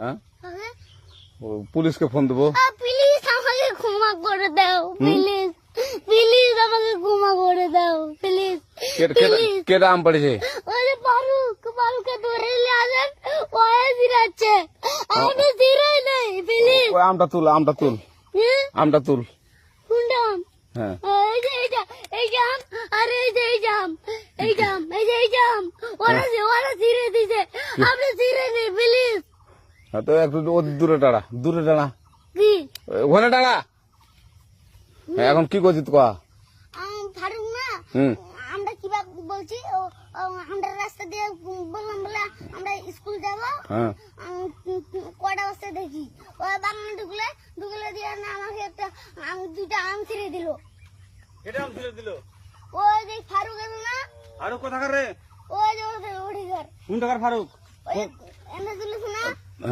হ্যাঁ পুলিশকে ফোন দেবো। প্লিজ আমাকে ক্ষমা করে দাও, প্লিজ প্লিজ আমাকে ক্ষমা করে দাও, প্লিজ। কেটা আম পড়েছে? ওই যে ফারুককে ধরে নিয়ে আসেন, ওয়ে জিরাচ্ছে, আমি জিরাই নাই, প্লিজ। ওই আমটা তুল আমটা তুল। কোনটা আম? হ্যাঁ এই যে আম, আরে এই যে আম, এই আম, ওরা জিরে দিছে, আপনি জিরে নেই, প্লিজ। তো একটু দূরে দাঁড়া কি ওখানে দাঁড়া। এখন কি করছিস ক? ফারুক না, হুম আমরা কিভাবে বলছি, আমরা রাস্তা দিয়ে বললাম বলে আমরা স্কুল যাবো, হ্যাঁ কটা বস্তা দেখি ওই বাগানে ঢুকলে দিয়ে না আমাকে দুইটা আম ছিঁড়ে দিল। কেটে আম ছিঁড়ে দিল? ওই যে ফারুক এলো না, ফারুক কোথাকার রে? ওই যে ওঠে ঘর, কোন টাকার ফারুক? ওই এনে তুলিস না।